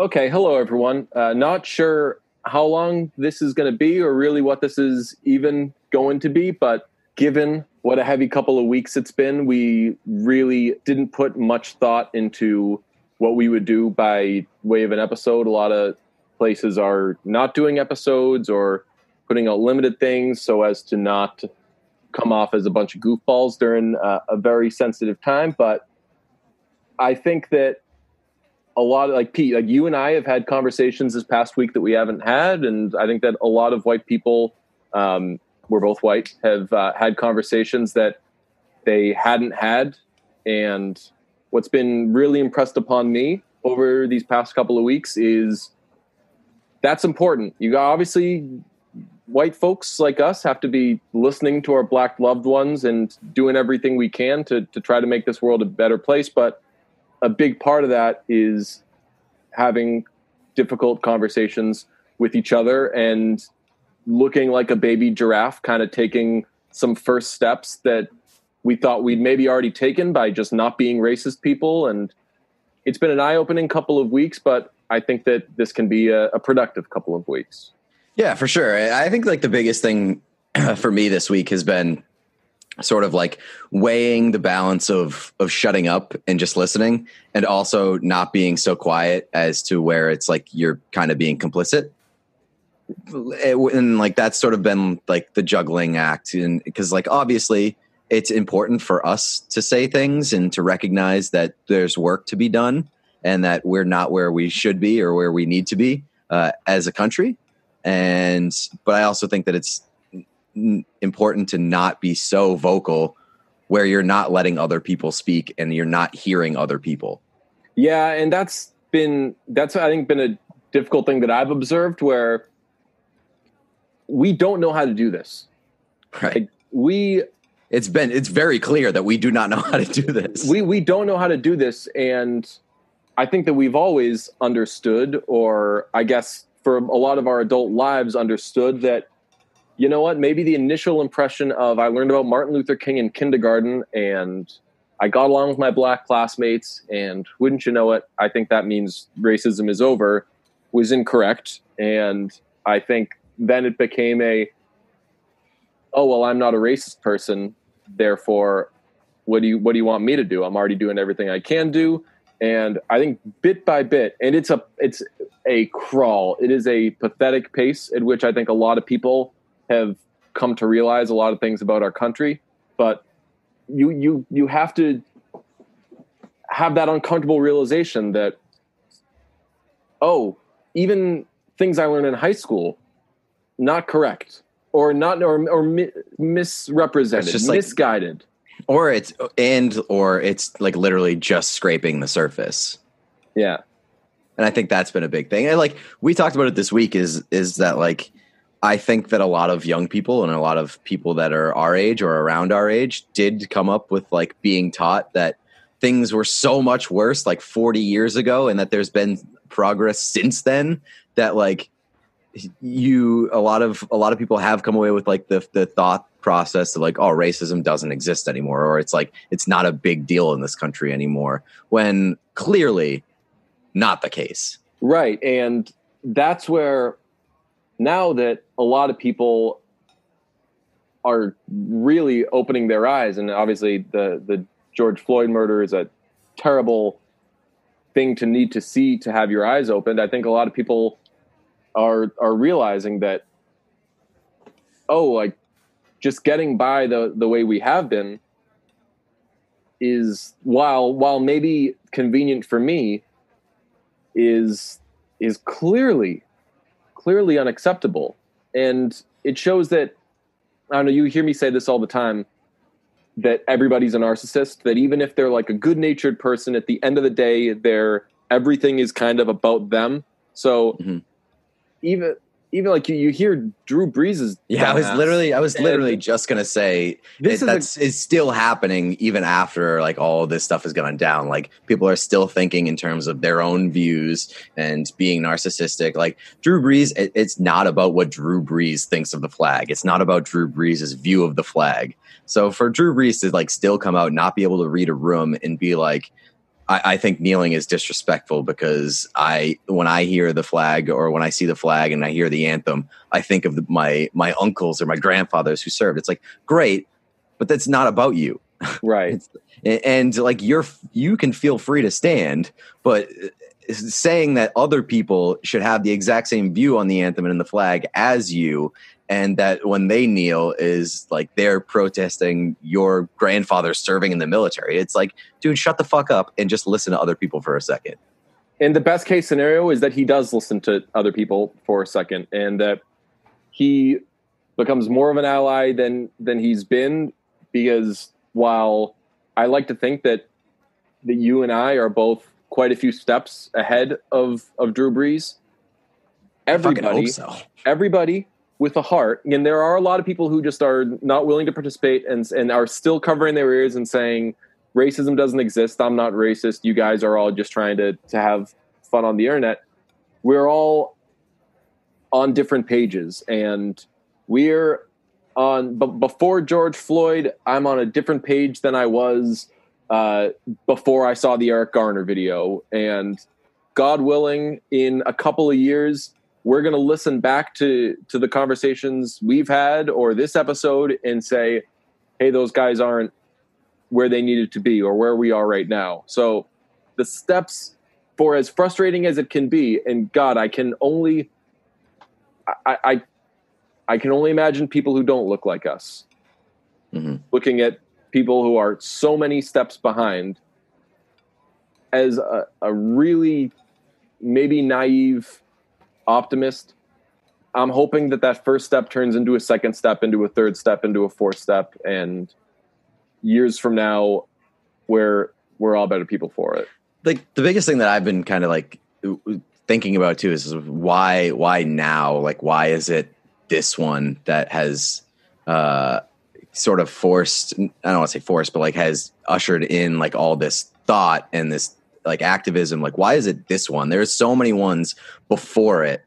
Okay, hello everyone. Not sure how long this is going to be or really what this is even going to be, but given what a heavy couple of weeks it's been, we really didn't put much thought into what we would do by way of an episode. A lot of places are not doing episodes or putting out limited things so as to not come off as a bunch of goofballs during a very sensitive time. But I think that a lot of like Pete, like you and I have had conversations this past week that we haven't had. And I think that a lot of white people, we're both white, have had conversations that they hadn't had. And what's been really impressed upon me over these past couple of weeks is that's important. You got, obviously, white folks like us have to be listening to our black loved ones and doing everything we can to try to make this world a better place. But a big part of that is having difficult conversations with each other and looking like a baby giraffe, kind of taking some first steps that we thought we'd maybe already taken by just not being racist people. And it's been an eye-opening couple of weeks, but I think that this can be a productive couple of weeks. Yeah, for sure. I think like the biggest thing for me this week has been sort of like weighing the balance of shutting up and just listening, and also not being so quiet as to where it's like you're kind of being complicit. And like that's sort of been like the juggling act, and because like obviously it's important for us to say things and to recognize that there's work to be done and that we're not where we should be or where we need to be as a country. But I also think that it's important to not be so vocal where you're not letting other people speak and you're not hearing other people. Yeah. And that's I think been a difficult thing that I've observed, where we don't know how to do this. Right. Like it's very clear that we do not know how to do this. We don't know how to do this. And I think that we've always understood, or I guess for a lot of our adult lives understood, that you know what, maybe the initial impression of I learned about Martin Luther King in kindergarten and I got along with my black classmates, and wouldn't you know it, I think that means racism is over, was incorrect. And I think then it became oh, well, I'm not a racist person, therefore, what do you want me to do? I'm already doing everything I can do. And I think bit by bit, and it's a crawl. It is a pathetic pace at which I think a lot of people have come to realize a lot of things about our country. But you have to have that uncomfortable realization that, oh, even things I learned in high school, not correct, or misrepresented, just misguided. Or it's like literally just scraping the surface. Yeah. And I think that's been a big thing. And like we talked about it this week is that like, I think that a lot of young people and a lot of people that are our age or around our age did come up with like being taught that things were so much worse like 40 years ago, and that there's been progress since then, that like a lot of people have come away with like the thought process of like, oh, racism doesn't exist anymore, or it's like it's not a big deal in this country anymore, when clearly not the case. Right. And that's where now that a lot of people are really opening their eyes, and obviously the George Floyd murder is a terrible thing to need to see to have your eyes opened. I think a lot of people are realizing that, oh, like just getting by the way we have been is, while maybe convenient for me, is clearly unacceptable. And it shows that, I don't know, you hear me say this all the time, that everybody's a narcissist, that even if they're like a good-natured person, at the end of the day, everything is kind of about them. So even like you hear Drew Brees' I was literally just gonna say it's still happening even after like all of this stuff has gone down. Like people are still thinking in terms of their own views and being narcissistic. Like Drew Brees, it's not about what Drew Brees thinks of the flag. It's not about Drew Brees' view of the flag. So for Drew Brees to like still come out, not be able to read a room and be like, I think kneeling is disrespectful because when I hear the flag or when I see the flag and I hear the anthem, I think of my uncles or my grandfathers who served. It's like, great, but that's not about you. Right. And like you can feel free to stand, but saying that other people should have the exact same view on the anthem and the flag as you, and that when they kneel is like they're protesting your grandfather serving in the military. It's like, dude, shut the fuck up and just listen to other people for a second. And the best case scenario is that he does listen to other people for a second, and that he becomes more of an ally than he's been, because while I like to think that you and I are both quite a few steps ahead of Drew Brees, everybody with a heart, and there are a lot of people who just are not willing to participate and are still covering their ears and saying racism doesn't exist, I'm not racist, you guys are all just trying to have fun on the internet. We're all on different pages, and we're on, but before George Floyd, I'm on a different page than I was before I saw the Eric Garner video. And God willing, in a couple of years, we're going to listen back to the conversations we've had or this episode and say, hey, those guys aren't where they needed to be or where we are right now. So the steps, for as frustrating as it can be, and God, I can only imagine people who don't look like us, looking at people who are so many steps behind as a really maybe naive optimist. I'm hoping that first step turns into a second step, into a third step, into a fourth step, and years from now we're all better people for it. Like the biggest thing that I've been kind of like thinking about too is why now? Like, why is it this one that has sort of forced, I don't want to say forced, but like has ushered in like all this thought and this like activism? Like, why is it this one? There's so many ones before it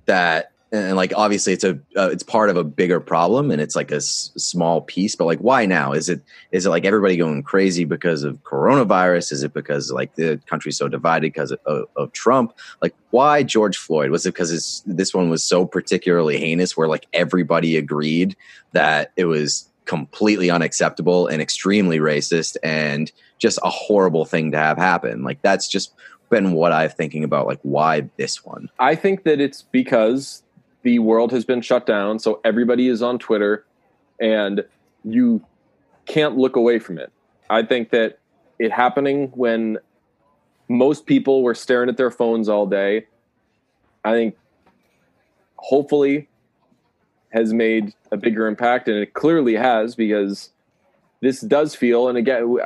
that, and like obviously it's part of a bigger problem and it's like a small piece, but like why now? Is it like everybody going crazy because of coronavirus? Is it because like the country's so divided because of Trump? Like, why George Floyd? Was it because this one was so particularly heinous where like everybody agreed that it was completely unacceptable and extremely racist and just a horrible thing to have happen? Like, that's just been what I'm thinking about. Like, why this one? I think that it's because the world has been shut down, so everybody is on Twitter, and you can't look away from it. I think that it happening when most people were staring at their phones all day, I think hopefully has made a bigger impact, and it clearly has, because this does feel, and again,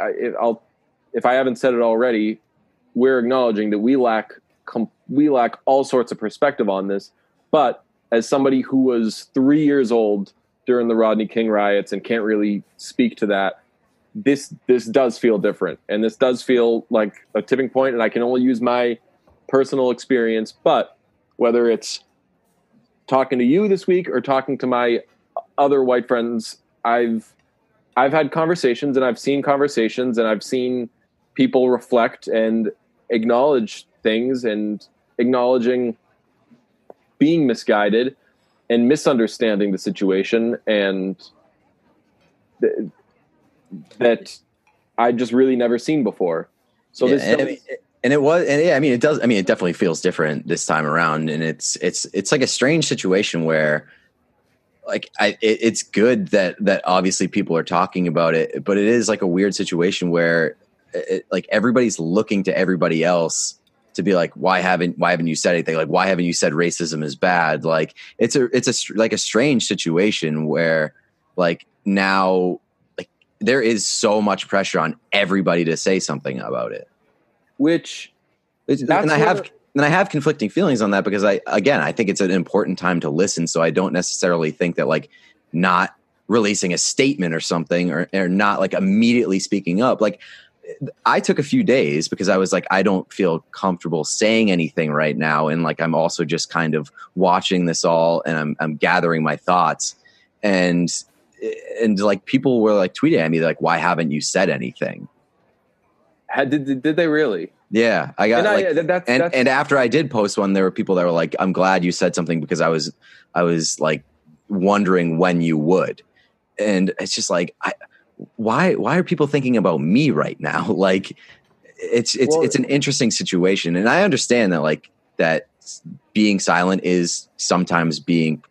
if I haven't said it already, we're acknowledging that we lack all sorts of perspective on this, but as somebody who was 3 years old during the Rodney King riots and can't really speak to that, this does feel different. And this does feel like a tipping point, and I can only use my personal experience. But whether it's talking to you this week or talking to my other white friends, I've had conversations, and I've seen conversations, and I've seen people reflect and acknowledge things, and acknowledging being misguided and misunderstanding the situation, and that I just really never seen before. So yeah, it definitely feels different this time around, and it's like a strange situation where like it's good that obviously people are talking about it, but it is like a weird situation where like everybody's looking to everybody else to be like, why haven't you said anything? Like, why haven't you said racism is bad? Like, it's a strange situation where like now, like there is so much pressure on everybody to say something about it. And I have conflicting feelings on that, because I think it's an important time to listen. So I don't necessarily think that like not releasing a statement or something or not like immediately speaking up, like, I took a few days because I was like, I don't feel comfortable saying anything right now. And like, I'm also just kind of watching this all, and I'm gathering my thoughts, and like people were like tweeting at me like, why haven't you said anything? Did they really? Yeah, I got and after I did post one, there were people that were like, "I'm glad you said something because I was like wondering when you would," and it's just like, why are people thinking about me right now? Like, it's an interesting situation, and I understand that that being silent is sometimes being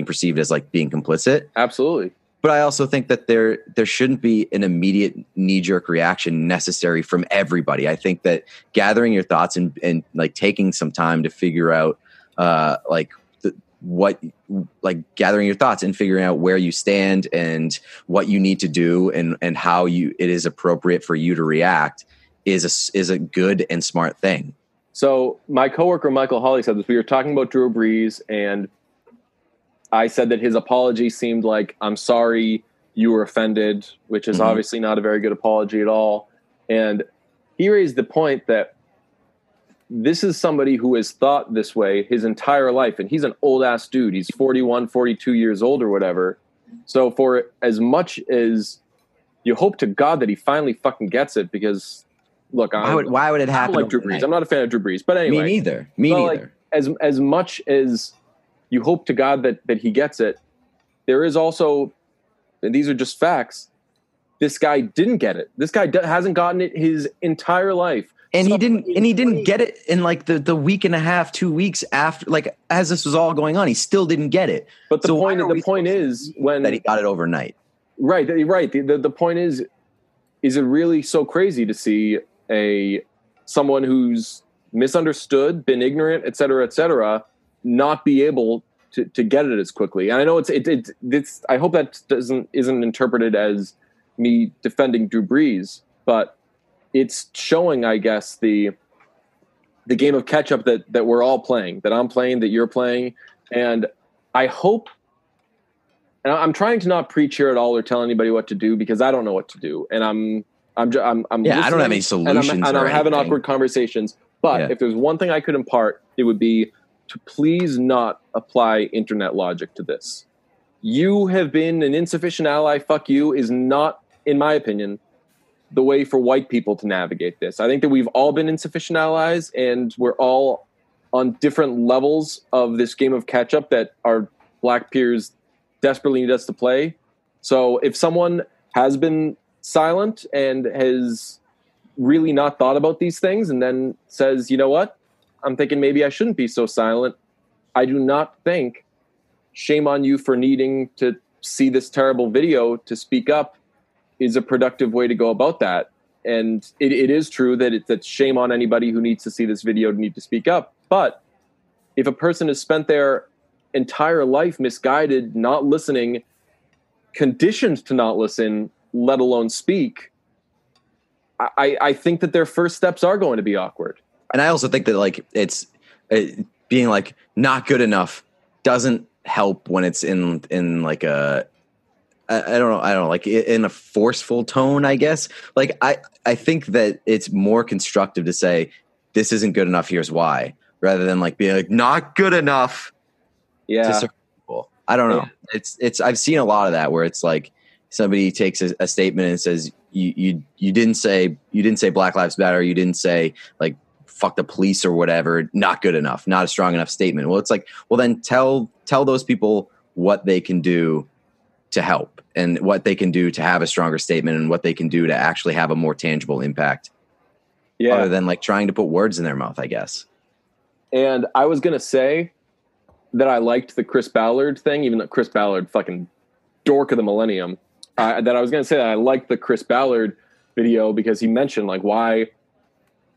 perceived as like being complicit. Absolutely. But I also think that there shouldn't be an immediate knee-jerk reaction necessary from everybody. I think that gathering your thoughts and like taking some time to figure out gathering your thoughts and figuring out where you stand and what you need to do and how it is appropriate for you to react is a good and smart thing. So my coworker Michael Hawley said this. We were talking about Drew Brees, and I said that his apology seemed like, "I'm sorry you were offended," which is obviously not a very good apology at all. And he raised the point that this is somebody who has thought this way his entire life. And he's an old ass dude. He's 41, 42 years old or whatever. So for as much as you hope to God that he finally fucking gets it, because look, why would it happen? I don't like Drew Brees. I'm not a fan of Drew Brees, but anyway. Me neither. Like, as much as you hope to God that he gets it, there is also, and these are just facts, this guy didn't get it. This guy hasn't gotten it his entire life. And he didn't get it in like the week and a half, 2 weeks after, like as this was all going on, he still didn't get it. But the point is when that he got it overnight. Right. The point is it really so crazy to see someone who's misunderstood, been ignorant, et cetera, not be able to get it as quickly. And I know it's I hope that isn't interpreted as me defending Drew Brees, but it's showing, I guess, the game of catch up that we're all playing, that I'm playing, that you're playing. And I hope, and I'm trying to not preach here at all or tell anybody what to do, because I don't know what to do. And I'm I don't have any solutions and I'm having awkward conversations. But if there's one thing I could impart, it would be to please not apply internet logic to this. You have been an insufficient ally. Fuck you is not, in my opinion, the way for white people to navigate this. I think that we've all been insufficient allies, and we're all on different levels of this game of catch up that our black peers desperately need us to play. So if someone has been silent and has really not thought about these things and then says, you know what, I'm thinking maybe I shouldn't be so silent, I do not think shame on you for needing to see this terrible video to speak up is a productive way to go about that. And it is true that it's shame on anybody who needs to see this video to need to speak up. But if a person has spent their entire life misguided, not listening, conditioned to not listen, let alone speak, I think that their first steps are going to be awkward. And I also think that like it's being like not good enough doesn't help when it's in like a I don't know, like in a forceful tone, I guess. Like I think that it's more constructive to say this isn't good enough, here's why, rather than like being like not good enough to certain people. I don't know. It's I've seen a lot of that where it's like somebody takes a statement and says you didn't say Black Lives Matter, you didn't say like fuck the police or whatever, not good enough, not a strong enough statement. Well, it's like, well then tell those people what they can do to help and what they can do to have a stronger statement and what they can do to actually have a more tangible impact. Yeah. Other than like trying to put words in their mouth, I guess. And I was going to say that I liked the Chris Ballard thing, even though Chris Ballard fucking dork of the millennium, that I was going to say that I liked the Chris Ballard video because he mentioned like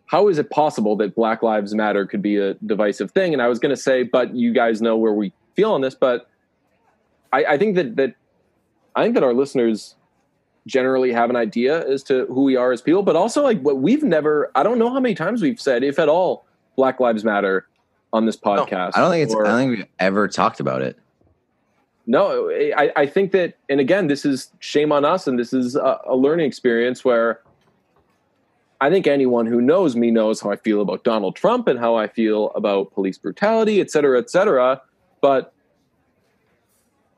how is it possible that Black Lives Matter could be a divisive thing? And I was going to say, but you guys know where we feel on this, but I think that our listeners generally have an idea as to who we are as people, but also like what I don't know how many times we've said, if at all, Black Lives Matter on this podcast. No, I don't think we've ever talked about it. No, I think that, and again, this is shame on us. And this is a learning experience where I think anyone who knows me knows how I feel about Donald Trump and how I feel about police brutality, et cetera, et cetera. But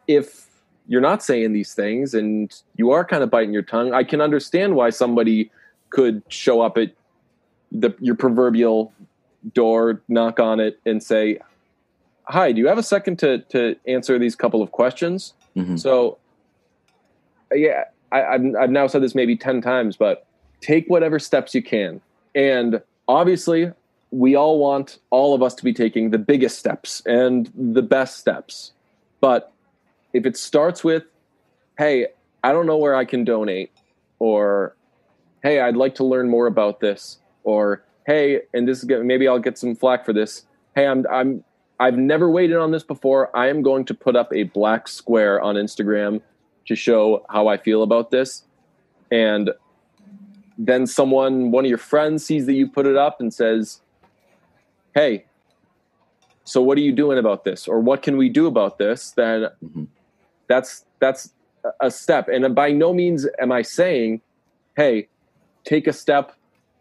if you're not saying these things and you are kind of biting your tongue, I can understand why somebody could show up at your proverbial door, knock on it, and say, "Hi, do you have a second to answer these couple of questions?" Mm-hmm. So, yeah, I've now said this maybe 10 times, but take whatever steps you can. And obviously, we all want all of us to be taking the biggest steps and the best steps. But if it starts with, hey, I don't know where I can donate, or hey, I'd like to learn more about this, or hey, and this is maybe I'll get some flack for this. Hey, I've never waited on this before. I am going to put up a black square on Instagram to show how I feel about this. And then one of your friends sees that you put it up and says, hey, so what are you doing about this? Or what can we do about this? Then that's a step. And by no means am I saying, hey, take a step,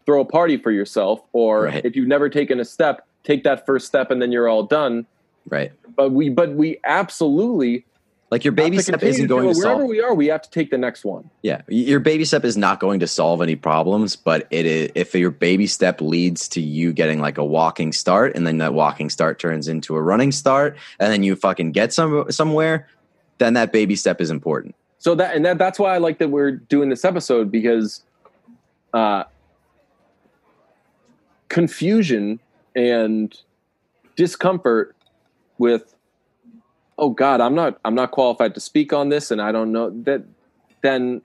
throw a party for yourself. Or if you've never taken a step, take that first step and then you're all done. Right. But we absolutely, like, your baby step isn't going to solve. Wherever we are, we have to take the next one. Yeah. Your baby step is not going to solve any problems, but if your baby step leads to you getting like a walking start, and then that walking start turns into a running start, and then you fucking get somewhere, then that baby step is important. So that's why I like that we're doing this episode, because confusion and discomfort with, oh God, I'm not qualified to speak on this, and I don't know that. Then,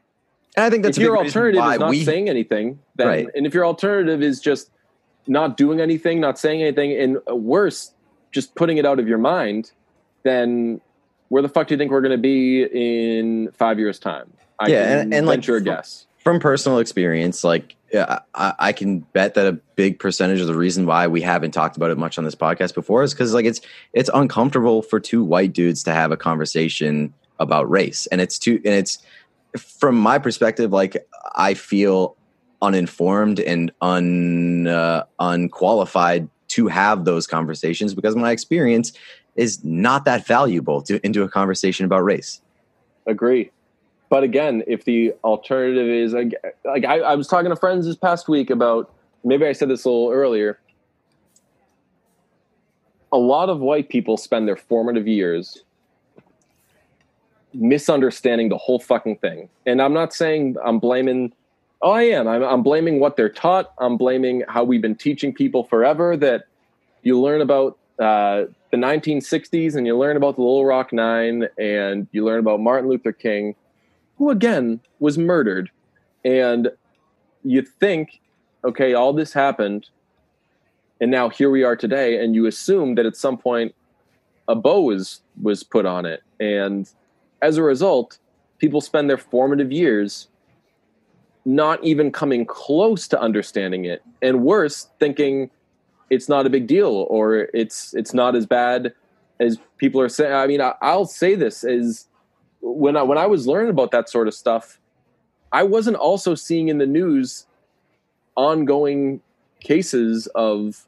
and I think that's if your alternative is not saying anything, then, and if your alternative is just not doing anything, not saying anything, and worse, just putting it out of your mind, then where the fuck do you think we're going to be in 5 years' time? I can venture a guess. From personal experience, like, I can bet that a big percentage of the reason why we haven't talked about it much on this podcast before is because, like, it's uncomfortable for two white dudes to have a conversation about race, and it's from my perspective, like, I feel uninformed and unqualified to have those conversations because my experience is not that valuable into a conversation about race. Agree. But again, if the alternative is like I was talking to friends this past week about, maybe I said this a little earlier, a lot of white people spend their formative years misunderstanding the whole fucking thing. And I'm not saying I'm blaming, I'm blaming what they're taught. I'm blaming how we've been teaching people forever, that you learn about the 1960s and you learn about the Little Rock Nine and you learn about Martin Luther King, who again was murdered. And you think, okay, all this happened and now here we are today. And you assume that at some point a bow was put on it. And as a result, people spend their formative years not even coming close to understanding it. And worse, thinking it's not a big deal, or it's not as bad as people are saying. I mean, I'll say this as when I was learning about that sort of stuff, I wasn't also seeing in the news ongoing cases of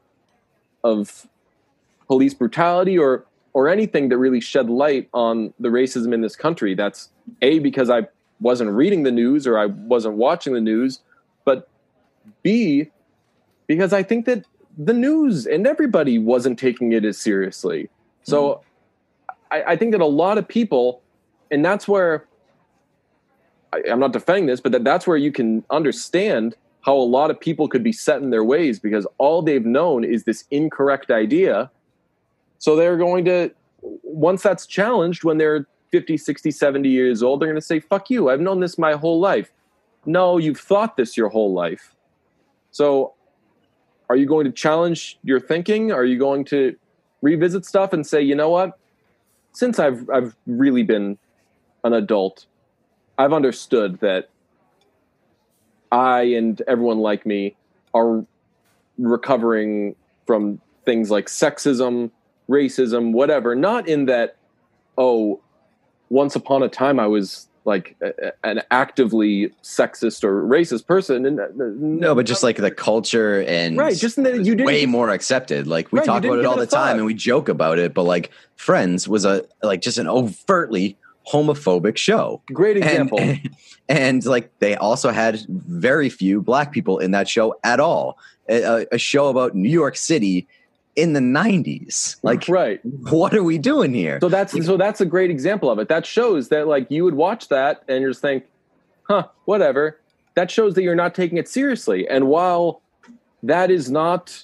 police brutality or anything that really shed light on the racism in this country. That's A, because I wasn't reading the news or I wasn't watching the news, but B, because I think that the news and everybody wasn't taking it as seriously. So I think that a lot of people, and that's where I'm not defending this, but that's where you can understand how a lot of people could be set in their ways, because all they've known is this incorrect idea. So they're going to, once that's challenged, when they're 50, 60, 70 years old, they're going to say, fuck you, I've known this my whole life. No, you've thought this your whole life. So are you going to challenge your thinking? Are you going to revisit stuff and say, you know what? Since I've really been an adult, I've understood that I and everyone like me are recovering from things like sexism, racism, whatever. Not in that, oh, once upon a time I was like an actively sexist or racist person. And no, but just like the culture and right, just in that you didn't, way more accepted. Like we talk about it all the time and we joke about it, but like Friends was just an overtly homophobic show. Great example. And like they also had very few black people in that show at all. A show about New York City in the 90s. Like, right. What are we doing here? So that's a great example of it. That shows that like you would watch that and you just think, huh, whatever. That shows that you're not taking it seriously. And while that is not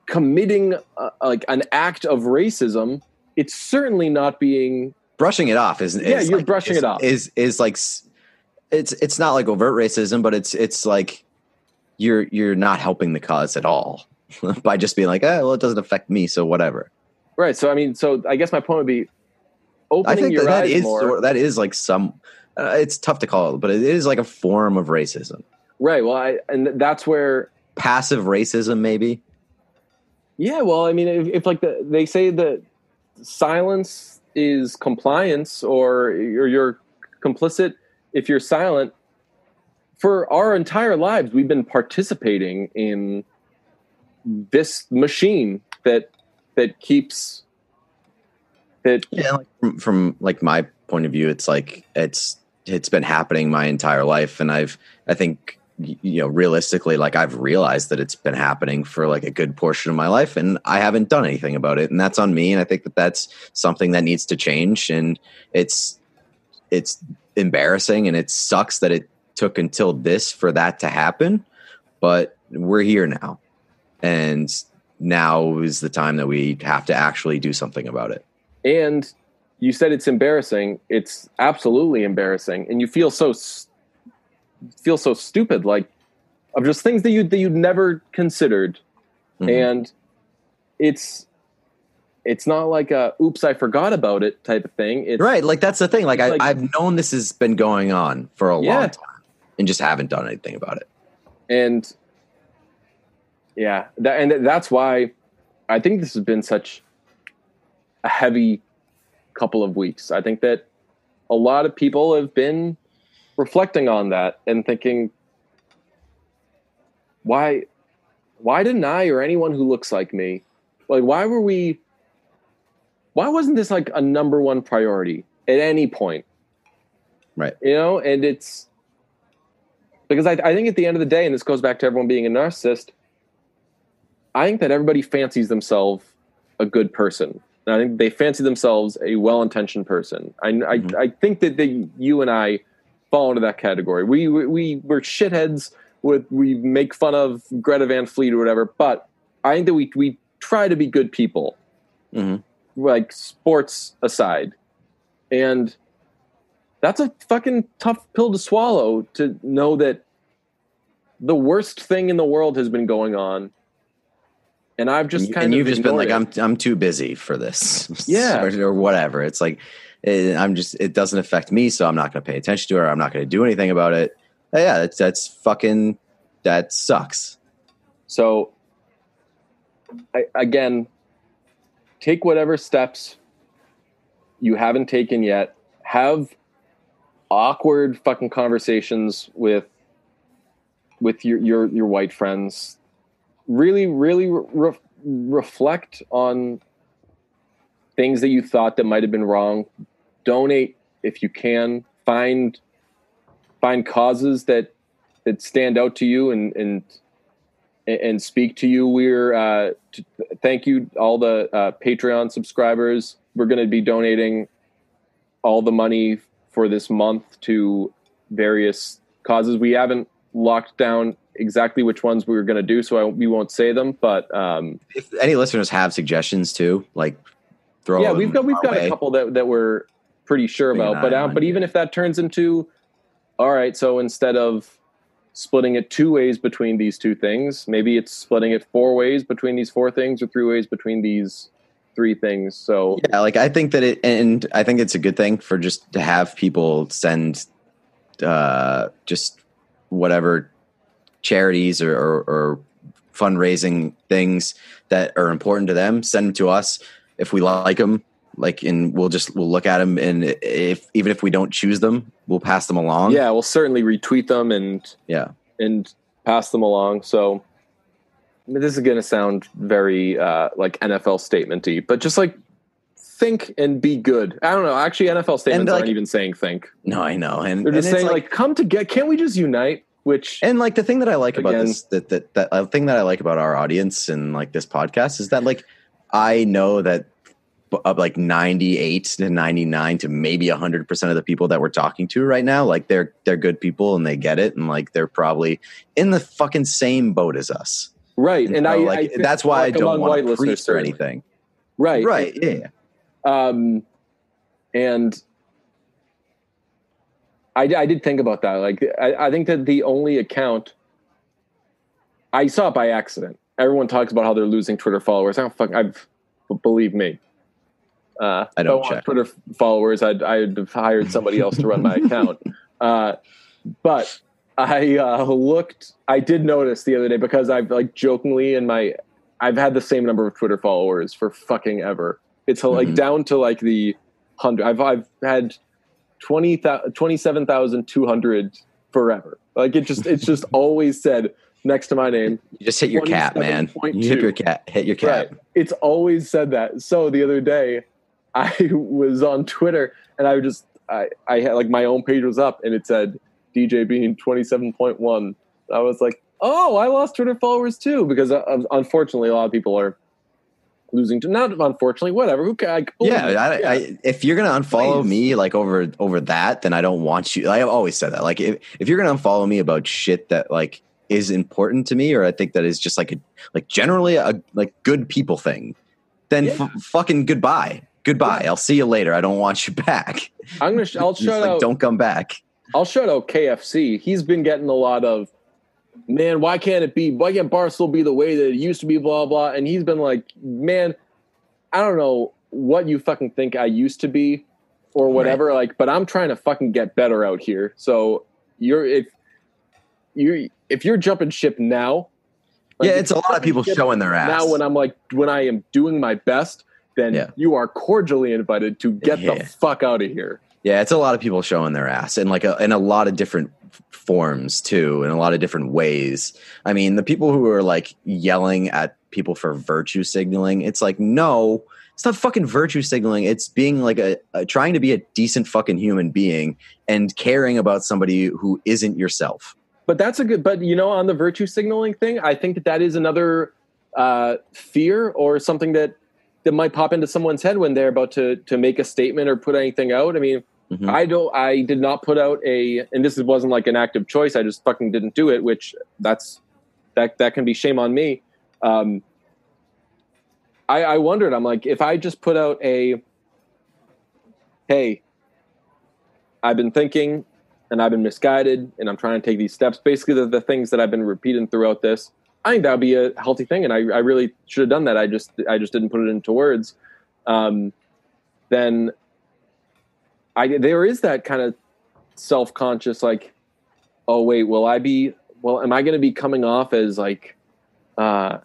committing like an act of racism, it's certainly not being brushing it off. You're like, brushing it off. Is like it's not like overt racism, but it's like you're not helping the cause at all by just being like, well, it doesn't affect me, so whatever. Right. So I mean, I guess my point would be opening your eyes more. That is like some. It's tough to call it, but it is like a form of racism. Right. Well, and that's where passive racism, maybe. Yeah. Well, I mean, if like they say that silence is compliance, or you're complicit if you're silent. For our entire lives, we've been participating in this machine that keeps that. Yeah, like from like my point of view, it's like it's been happening my entire life, and I think realistically, like I've realized that it's been happening for like a good portion of my life, and I haven't done anything about it, and that's on me. And I think that that's something that needs to change, and it's embarrassing, and it sucks that it took until this for that to happen, but we're here now, and now is the time that we have to actually do something about it. And you said it's embarrassing. It's absolutely embarrassing, and you feel so stupid, like of just things that you'd never considered. Mm-hmm. And it's not like a oops, I forgot about it type of thing. It's right. Like that's the thing. Like I've known this has been going on for a long time and just haven't done anything about it. And yeah, that's why I think this has been such a heavy couple of weeks. I think that a lot of people have been reflecting on that and thinking, why didn't I, or anyone who looks like me, like why wasn't this like a number one priority at any point? Right. And it's because I think at the end of the day, and this goes back to everyone being a narcissist, I think that everybody fancies themselves a good person. And I think they fancy themselves a well-intentioned person. I think that you and I fall into that category. We're shitheads. We make fun of Greta Van Fleet or whatever, but I think that we try to be good people, like sports aside. And that's a fucking tough pill to swallow, to know that the worst thing in the world has been going on. And I've just you've just been like, I'm too busy for this. Yeah. or whatever. It's like, it doesn't affect me, so I'm not going to pay attention to it, or I'm not going to do anything about it. Yeah, that sucks. So, again, take whatever steps you haven't taken yet. Have awkward fucking conversations with your white friends. Really, really reflect on things that you thought that might have been wrong. Donate if you can. Find causes that stand out to you and speak to you. Thank you all the Patreon subscribers. We're going to be donating all the money for this month to various causes. We haven't locked down exactly which ones we were going to do, so we won't say them. But if any listeners have suggestions too, like throw. Yeah, we've got a couple that we're pretty sure about. But even if that turns into, all right, so instead of splitting it 2 ways between these two things, maybe it's splitting it 4 ways between these 4 things, or 3 ways between these 3 things. So yeah, like I think that and I think it's a good thing for just to have people send just whatever charities or fundraising things that are important to them, send them to us if we like them. Like, and we'll look at them, and even if we don't choose them, we'll pass them along. Yeah, we'll certainly retweet them and pass them along. So this is going to sound very like NFL statement-y, but just like think and be good. I don't know. Actually, NFL statements aren't even saying think. No, I know. And they're just and saying like come together. Can't we just unite? Which, and like the thing that I like about this, that thing that I like about our audience and like this podcast is that like I know that of like 98 to 99 to maybe 100% of the people that we're talking to right now, like they're good people and they get it, and like they're probably in the fucking same boat as us, right? And so, I that's why I don't want to preach or anything, right? Yeah. And I did think about that. Like, I think that the only account I saw it by accident. Everyone talks about how they're losing Twitter followers. Believe me. I don't check Twitter followers. I'd have hired somebody else to run my account. But I looked. I did notice the other day because I've like jokingly I've had the same number of Twitter followers for fucking ever. It's like down to like the 100. I've had 27,200 forever. Like it's just always said next to my name. You just hit your cap, man. You hit your cap. Right. It's always said that. So the other day I was on Twitter and I had like my own page was up and it said DJ Bean 27.1. I was like, oh, I lost Twitter followers too, because unfortunately a lot of people are losing to, not unfortunately, whatever. Who can? If you're gonna unfollow me like over that, then I don't want you. I've always said that. Like if you're gonna unfollow me about shit that like is important to me, or I think that is just like generally a like good people thing, then fucking goodbye. I'll see you later. I don't want you back. I'll shout out. Don't come back. I'll shout out KFC. He's been getting a lot of, man, why can't Barstool be the way that it used to be, blah, blah. And he's been like, man, I don't know what you fucking think I used to be or whatever. Right. Like, but I'm trying to fucking get better out here. So if you're jumping ship now. Like, it's a lot of people showing their ass. Now when I am doing my best, then you are cordially invited to get the fuck out of here. Yeah, it's a lot of people showing their ass in in a lot of different forms too, in a lot of different ways. I mean, the people who are like yelling at people for virtue signaling, it's like, no, it's not fucking virtue signaling. It's being like trying to be a decent fucking human being and caring about somebody who isn't yourself. But that's but on the virtue signaling thing, I think that is another fear or something that might pop into someone's head when they're about to make a statement or put anything out. I mean, I did not put out and this wasn't like an active choice. I just fucking didn't do it, which that can be shame on me. I wondered, I'm like, if I just put out hey, I've been thinking and I've been misguided and I'm trying to take these steps. Basically the things that I've been repeating throughout this, I think that would be a healthy thing. And I really should have done that. I just didn't put it into words. Then there is that kind of self-conscious, like, oh wait, am I going to be coming off as like, and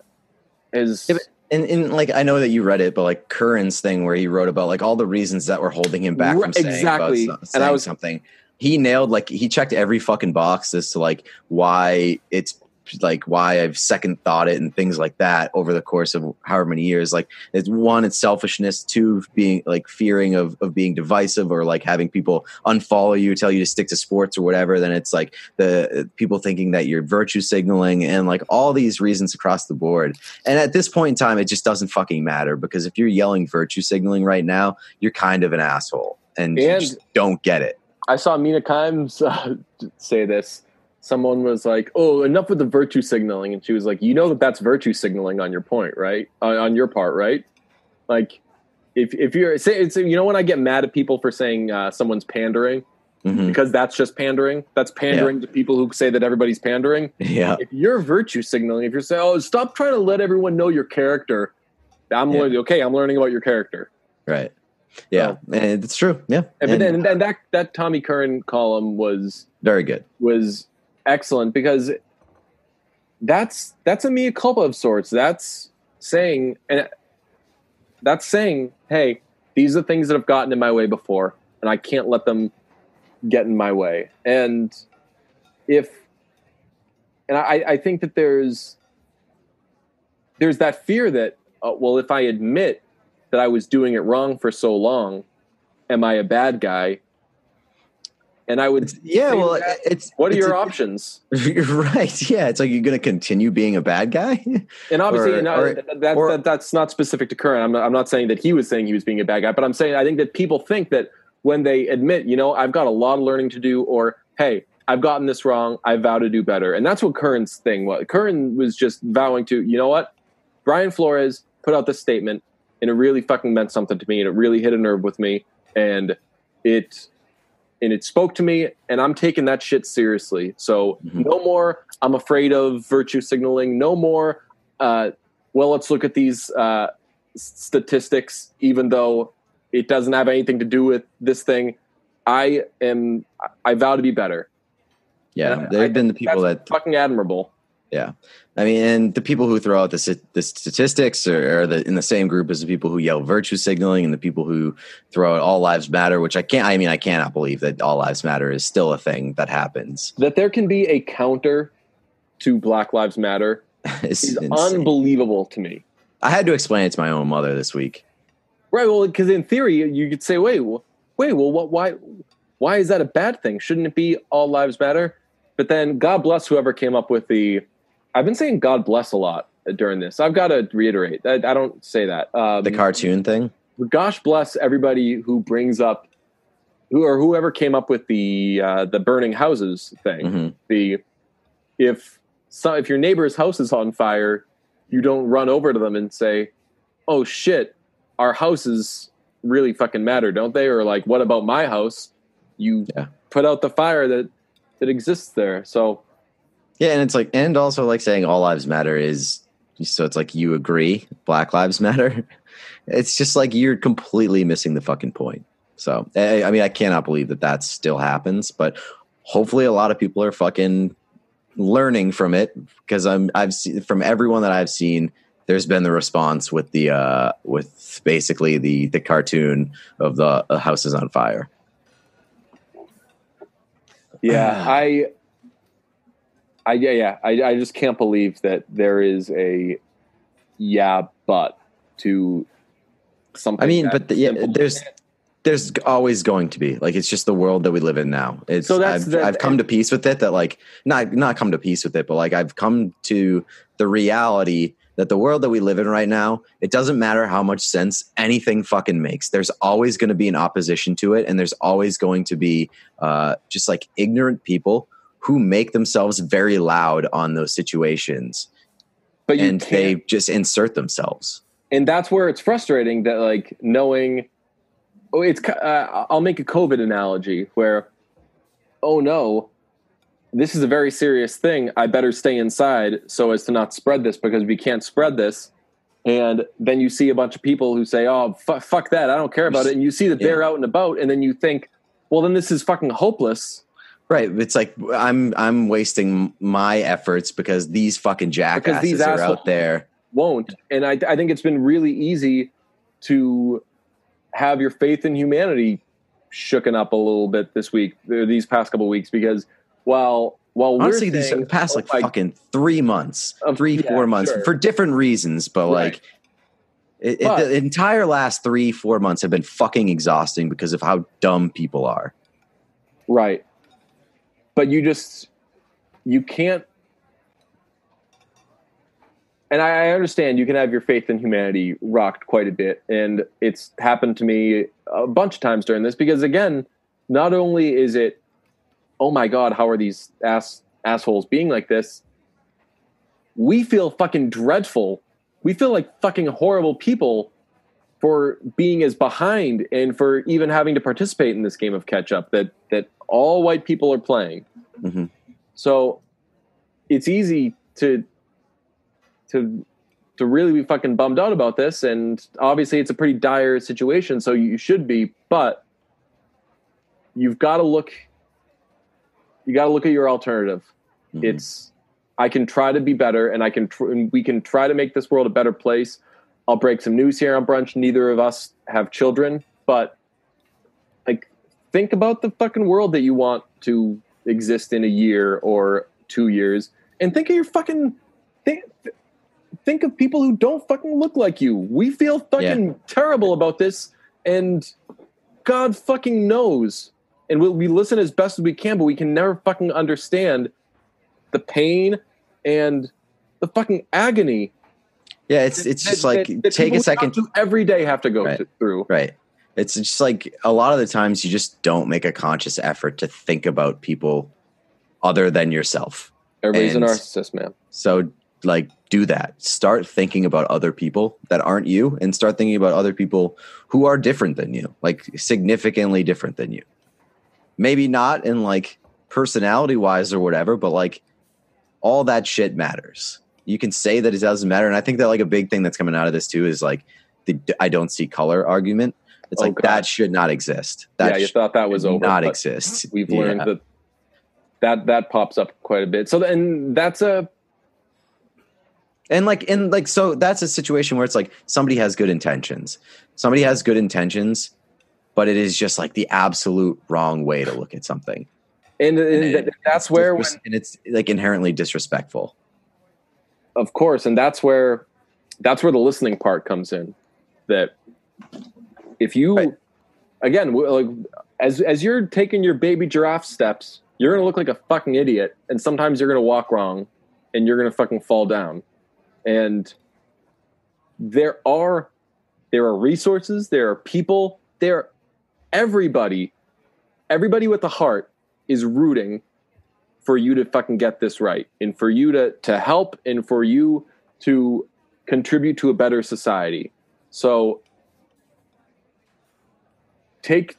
like, I know that you read it, but like Curran's thing where he wrote about like all the reasons that were holding him back from saying something. He nailed, like, he checked every fucking box as to like why I've second thought it and things like that over the course of however many years. Like, it's one, it's selfishness. Two, being like fearing of being divisive or like having people unfollow you, tell you to stick to sports or whatever. Then it's like the people thinking that you're virtue signaling and like all these reasons across the board. And at this point in time, it just doesn't fucking matter, because if you're yelling virtue signaling right now, you're kind of an asshole and you just don't get it. I saw Mina Kimes say this. Someone was like, oh, enough with the virtue signaling. And she was like, that's virtue signaling on your point, right? On your part, right? Like, if you're when I get mad at people for saying someone's pandering, because that's just pandering. That's pandering to people who say that everybody's pandering. Yeah. If you're virtue signaling, if you're saying, oh, stop trying to let everyone know your character. I'm learning about your character. Right. Yeah. So, and it's true. Yeah. And that Tommy Curran column was very good. Was excellent, because that's a mea culpa of sorts. That's saying, hey, these are things that have gotten in my way before, and I can't let them get in my way. And I think that there's that fear that, if I admit that I was doing it wrong for so long, am I a bad guy? And I would what are your options? You're right. Yeah, it's like you're going to continue being a bad guy. And obviously, that's not specific to Curran. I'm not saying that he was saying he was being a bad guy, but I'm saying I think that people think that when they admit, I've got a lot of learning to do, or hey, I've gotten this wrong, I vow to do better. And that's what Curran's thing was. Curran was just vowing to, you know what? Brian Flores put out this statement, and it really fucking meant something to me, and it really hit a nerve with me, and it spoke to me, and I'm taking that shit seriously. So no more, I'm afraid of virtue signaling. No more, let's look at these statistics, even though it doesn't have anything to do with this thing. I vow to be better. Yeah, there have been the people that fucking admirable. Yeah, I mean, and the people who throw out the statistics are in the same group as the people who yell virtue signaling, and the people who throw out all lives matter. Which I cannot believe that all lives matter is still a thing that happens. That there can be a counter to Black Lives Matter is unbelievable to me. I had to explain it to my own mother this week. Right. Well, because in theory, you could say, why is that a bad thing? Shouldn't it be all lives matter? But then God bless whoever came up with I've been saying God bless a lot during this. I've got to reiterate. I don't say that. The cartoon thing? Gosh bless everybody who brings up, whoever came up with the burning houses thing. Mm-hmm. If your neighbor's house is on fire, you don't run over to them and say, oh shit, our houses really fucking matter, don't they? Or like, what about my house? You put out the fire that exists there. So yeah, and it's like, and also like saying all lives matter is, so it's like you agree Black Lives Matter. It's just like you're completely missing the fucking point. So I mean, I cannot believe that still happens, but hopefully a lot of people are fucking learning from it, because I've seen from everyone that I've seen, there's been the response with with basically the cartoon of the house is on fire. Yeah, I just can't believe that there is a but to something. I mean, but there's always going to be, like, it's just the world that we live in now. It's I've come to peace with it, that like not come to peace with it, but like I've come to the reality that the world that we live in right now, it doesn't matter how much sense anything fucking makes. There's always going to be an opposition to it. And there's always going to be just like ignorant people who make themselves very loud on those situations. And they just insert themselves. And that's where it's frustrating that, like, knowing, I'll make a COVID analogy where, oh no, this is a very serious thing. I better stay inside so as to not spread this, because we can't spread this. And then you see a bunch of people who say, oh, fuck that, I don't care about it. And you see that they're out and about, and then you think, well, then this is fucking hopeless. Right. It's like, I'm wasting my efforts because these fucking jackasses are out there. Won't. And I think it's been really easy to have your faith in humanity shooken up a little bit this week, or these past couple of weeks, because while honestly, we're saying, these past fucking 3 months, 4 months, for different reasons, but like the entire last 3-4 months have been fucking exhausting because of how dumb people are. Right. But you can't. And I understand you can have your faith in humanity rocked quite a bit. And it's happened to me a bunch of times during this, because again, not only is it, oh my God, how are these assholes being like this? We feel fucking dreadful. We feel like fucking horrible people for being as behind and for even having to participate in this game of catch up that all white people are playing. Mm-hmm. So it's easy to really be fucking bummed out about this. And obviously it's a pretty dire situation, so you should be, but you've got to look at your alternative. Mm-hmm. I can try to be better, and we can try to make this world a better place. I'll break some news here on Brunch. Neither of us have children, but like, think about the fucking world that you want to exist in a year or 2 years, and think of your fucking think of people who don't fucking look like you. We feel fucking terrible about this, and God fucking knows. And we listen as best as we can, but we can never fucking understand the pain and the fucking agony. Yeah, it's just like that take a second. Every day have to go through. Right. It's just like a lot of the times you just don't make a conscious effort to think about people other than yourself. Everybody's a narcissist, man. So like do that. Start thinking about other people that aren't you, and start thinking about other people who are different than you, like significantly different than you. Maybe not in like personality wise or whatever, but like all that shit matters. You can say that it doesn't matter. And I think that like a big thing that's coming out of this too is like the I don't see color argument. It's like, God, that should not exist. That you thought that was over. Not exist. We've learned that pops up quite a bit. So, and that's so that's a situation where it's like somebody has good intentions. Somebody has good intentions, but it is just like the absolute wrong way to look at something. And that's where it's like inherently disrespectful. Of course, and that's where the listening part comes in. That if you, again, like as you're taking your baby giraffe steps, you're going to look like a fucking idiot, and sometimes you're going to walk wrong, and you're going to fucking fall down. And there are resources, there are people, everybody with a heart is rooting for you to fucking get this right, and for you to help, and for you to contribute to a better society. So take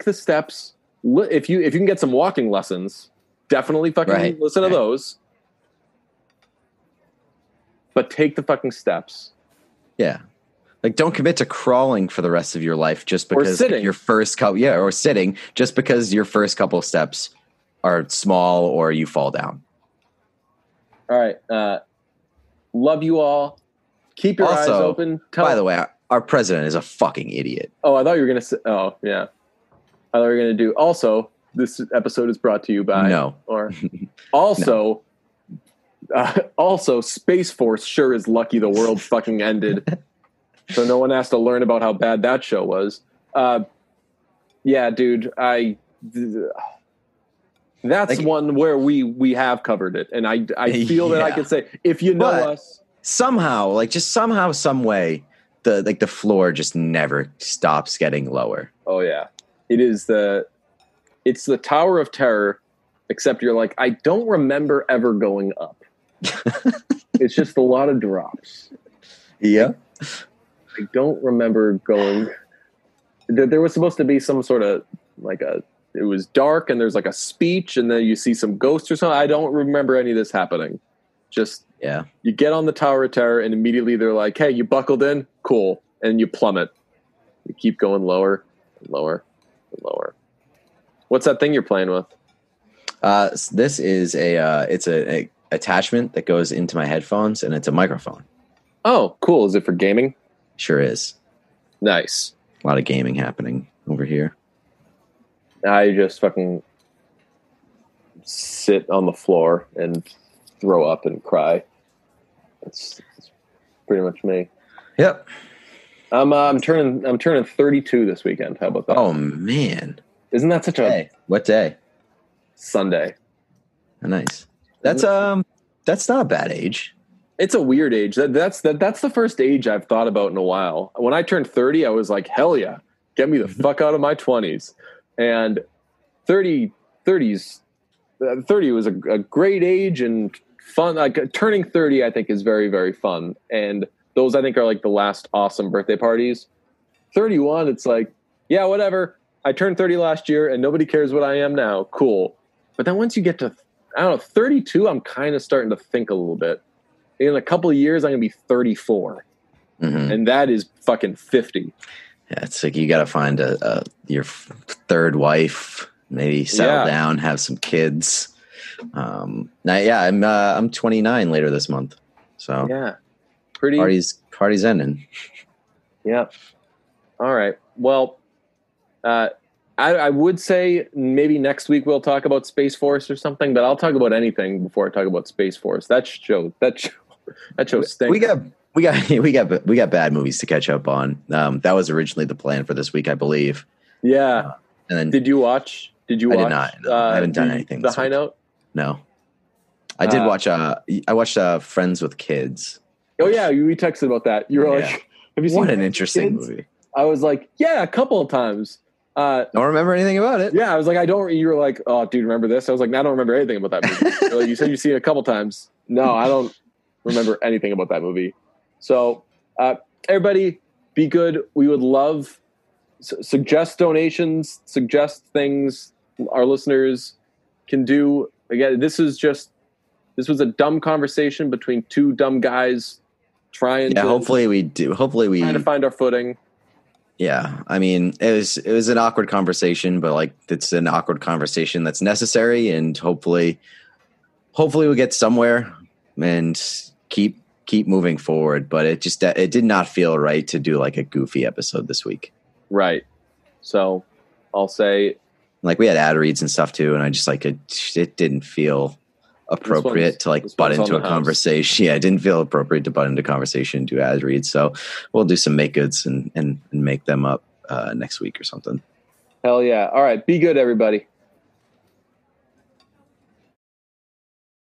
the steps. If you can get some walking lessons, definitely fucking listen to those. But take the fucking steps. Yeah. Like, don't commit to crawling for the rest of your life just because your first couple, or sitting just because your first couple of steps are small or you fall down. All right. Love you all. Keep your eyes open. By the way, our president is a fucking idiot. Oh, I thought you were going to say, oh, yeah. I thought you were going to do, also, this episode is brought to you by. No. Or also, also, Space Force sure is lucky the world fucking ended. So no one has to learn about how bad that show was. Yeah, dude, that's like, one where we have covered it, and I feel that I can say, if you know us, somehow, some way, the floor just never stops getting lower. Oh yeah, it's the Tower of Terror, except you're like, I don't remember ever going up. It's just a lot of drops. Yeah. I don't remember going. There was supposed to be some sort of it was dark and there's like a speech and then you see some ghosts or something. I don't remember any of this happening. Just, you get on the Tower of Terror and immediately they're like, hey, you buckled in? Cool. And you plummet. You keep going lower and lower and lower. What's that thing you're playing with? This is it's a attachment that goes into my headphones and it's a microphone. Oh, cool. Is it for gaming? Sure is. Nice. A lot of gaming happening over here. I just fucking sit on the floor and throw up and cry. That's pretty much me. Yep. I'm turning 32 this weekend. How about that? Oh man. Isn't that such a what day? Sunday. Oh, nice. That's not a bad age. It's a weird age. That's the first age I've thought about in a while. When I turned 30, I was like, hell yeah, get me the fuck out of my 20s. And 30 was a great age and fun. Like turning 30, I think is very, very fun. And those I think are like the last awesome birthday parties. 31, it's like, yeah, whatever. I turned 30 last year and nobody cares what I am now. Cool. But then once you get to, 32, I'm kind of starting to think a little bit. In a couple of years, I'm going to be 34. Mm-hmm. And that is fucking 50. Yeah, it's like you got to find your third wife, maybe settle down, have some kids. I'm 29 later this month. So yeah, party's ending. Yeah. All right. Well, I would say maybe next week we'll talk about Space Force or something, but I'll talk about anything before I talk about Space Force. That show That show stinks. We got bad movies to catch up on. That was originally the plan for this week, I believe. Yeah. And then Did you watch? I did not. No, I haven't done anything. The High Note. No, I did watch. I watched Friends with Kids. Oh yeah, we texted about that. You were like, "Have you seen?" What an interesting movie. I was like, "Yeah, a couple of times." Don't remember anything about it. Yeah, I was like, "I don't." You were like, "Oh, dude, remember this?" I was like, "No, I don't remember anything about that movie." You're like, you said you've seen it a couple times. No, I don't remember anything about that movie. So, everybody, be good. We would love suggest donations, suggest things our listeners can do. Again, this was a dumb conversation between two dumb guys trying to trying to find our footing. Yeah. I mean, it was an awkward conversation, but like it's an awkward conversation that's necessary, and hopefully we'll get somewhere and keep moving forward. But it did not feel right to do like a goofy episode this week. Right. So I'll say, like, we had ad reads and stuff too, and I just like it didn't feel appropriate to like butt into a conversation. Yeah, it didn't feel appropriate to butt into conversation and do ad reads. So we'll do some make goods and make them up next week or something. Hell yeah. All right. Be good, everybody.